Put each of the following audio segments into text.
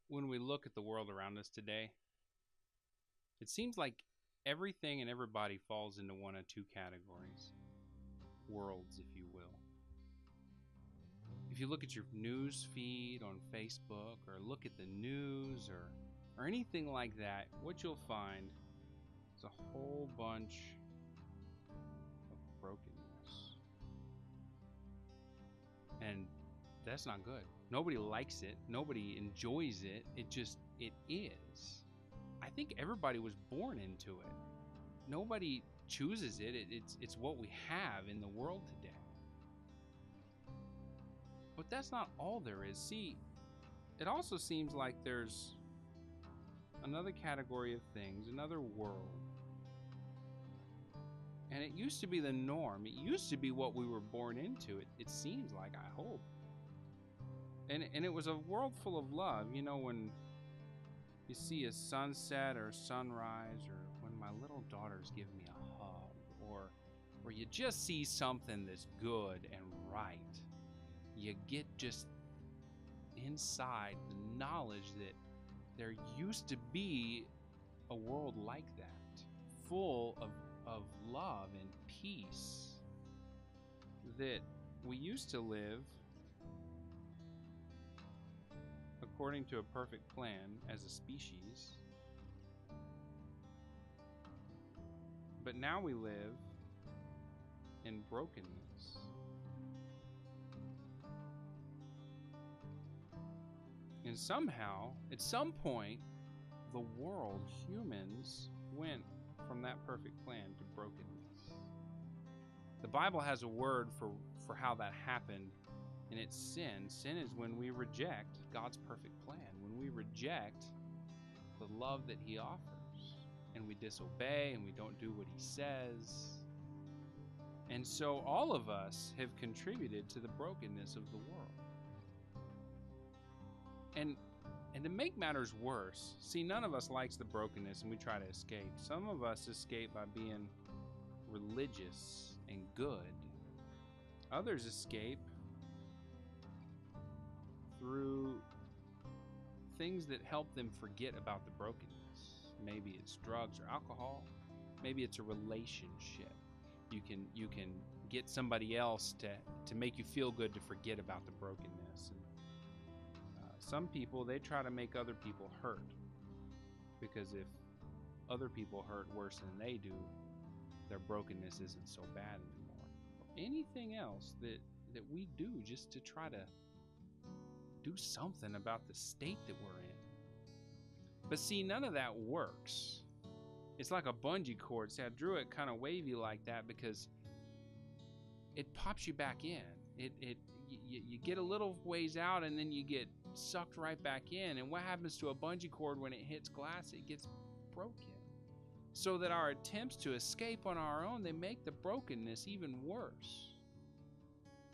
when we look at the world around us today, it seems like everything and everybody falls into one of two categories. Worlds, if you will. If you look at your news feed on Facebook or look at the news or anything like that, what you'll find is a whole bunch of brokenness. And that's not good. Nobody likes it. Nobody enjoys it. It is. I think everybody was born into it. Nobody chooses it. It's what we have in the world today. But that's not all there is. See, it also seems like there's another category of things, another world. And it used to be the norm. It used to be what we were born into. It seems like, I hope. And it was a world full of love. You know, when you see a sunset or a sunrise, or when my little daughters give me a hug, or you just see something that's good and right, you get just inside the knowledge that there used to be a world like that, full of love and peace, that we used to live according to a perfect plan as a species. But now we live in brokenness. And somehow, at some point, the world, humans, went from that perfect plan to brokenness. The Bible has a word for how that happened, and it's sin. Sin is when we reject God's perfect plan, when we reject the love that He offers, and we disobey and we don't do what He says. And so all of us have contributed to the brokenness of the world. And to make matters worse, see, none of us likes the brokenness and we try to escape. Some of us escape by being religious and good. Others escape through things that help them forget about the brokenness. Maybe it's drugs or alcohol. Maybe it's a relationship. You can get somebody else to make you feel good to forget about the brokenness. And some people, they try to make other people hurt, because if other people hurt worse than they do, their brokenness isn't so bad anymore. Or anything else that we do just to try to do something about the state that we're in. But see, none of that works. It's like a bungee cord. See, I drew it kind of wavy like that because it pops you back in. You get a little ways out and then you get sucked right back in. And what happens to a bungee cord when it hits glass? It gets broken. So that our attempts to escape on our own, they make the brokenness even worse.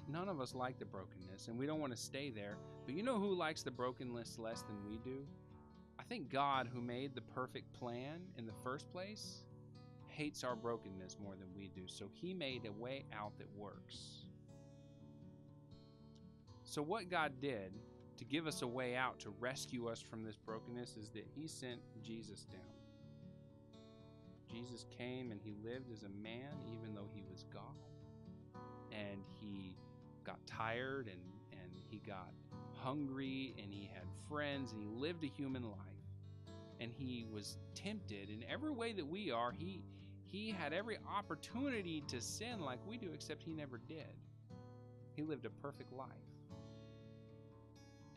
None of us like the brokenness, and we don't want to stay there. But you know who likes the brokenness less than we do? I think God, who made the perfect plan in the first place, hates our brokenness more than we do. So He made a way out that works. So what God did to give us a way out, to rescue us from this brokenness, is that He sent Jesus down. Jesus came and He lived as a man, even though He was God. And He got tired and He got hungry and He had friends and He lived a human life. And He was tempted in every way that we are. He had every opportunity to sin like we do, except He never did. He lived a perfect life.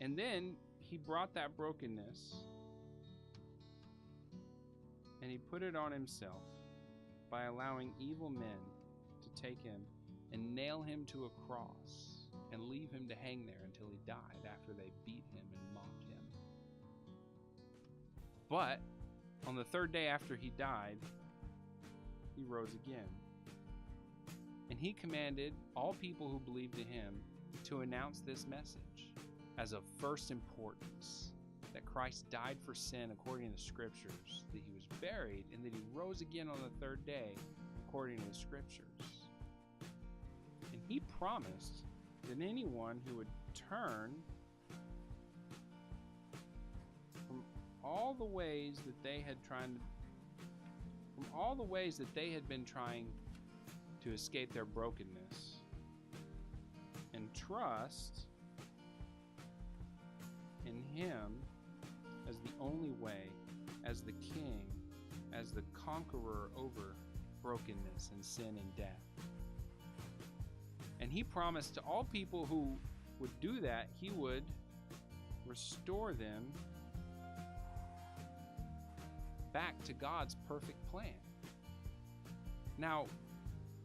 And then He brought that brokenness and He put it on Himself by allowing evil men to take Him and nail Him to a cross and leave Him to hang there until He died after they beat Him and mocked Him. But on the third day after He died, He rose again. And He commanded all people who believed in Him to announce this message as of first importance, that Christ died for sin according to the Scriptures, that He was buried, and that He rose again on the third day according to the Scriptures. And He promised that anyone who would turn all the ways that they had been trying to escape their brokenness, and trust in Him as the only way, as the King, as the conqueror over brokenness and sin and death. And He promised to all people who would do that, He would restore them back to God's perfect plan. Now,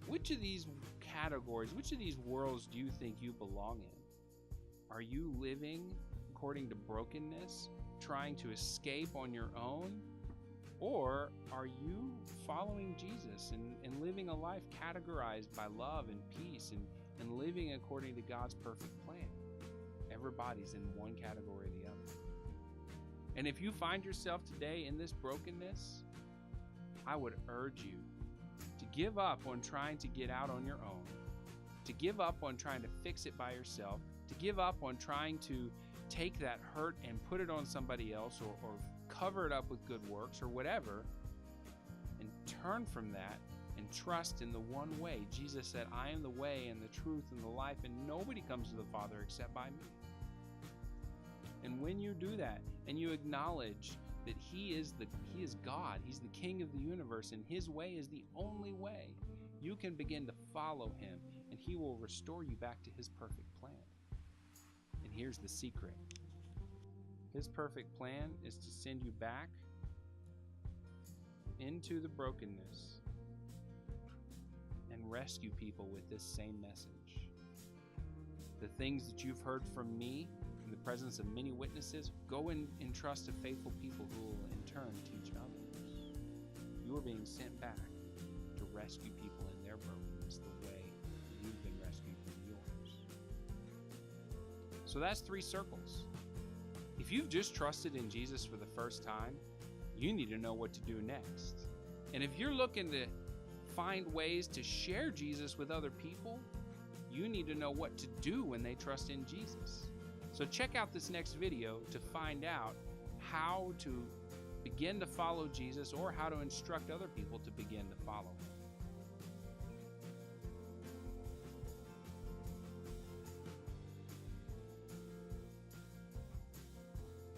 which of these categories, which of these worlds do you think you belong in? Are you living according to brokenness, trying to escape on your own? Or are you following Jesus and living a life categorized by love and peace and living according to God's perfect plan? Everybody's in one category or the other. And if you find yourself today in this brokenness, I would urge you to give up on trying to get out on your own, to give up on trying to fix it by yourself, to give up on trying to take that hurt and put it on somebody else or cover it up with good works or whatever, and turn from that and trust in the one way. Jesus said, I am the way and the truth and the life, and nobody comes to the Father except by me. And when you do that and you acknowledge that He is God, He's the King of the universe, and His way is the only way, you can begin to follow Him, and He will restore you back to His perfect plan. And here's the secret. His perfect plan is to send you back into the brokenness and rescue people with this same message. The things that you've heard from me in the presence of many witnesses, go and entrust to faithful people who will in turn teach others. You are being sent back to rescue people in their brokenness the way you've been rescued from yours. So that's 3 circles. If you've just trusted in Jesus for the first time, you need to know what to do next. And if you're looking to find ways to share Jesus with other people, you need to know what to do when they trust in Jesus. So check out this next video to find out how to begin to follow Jesus, or how to instruct other people to begin to follow Him.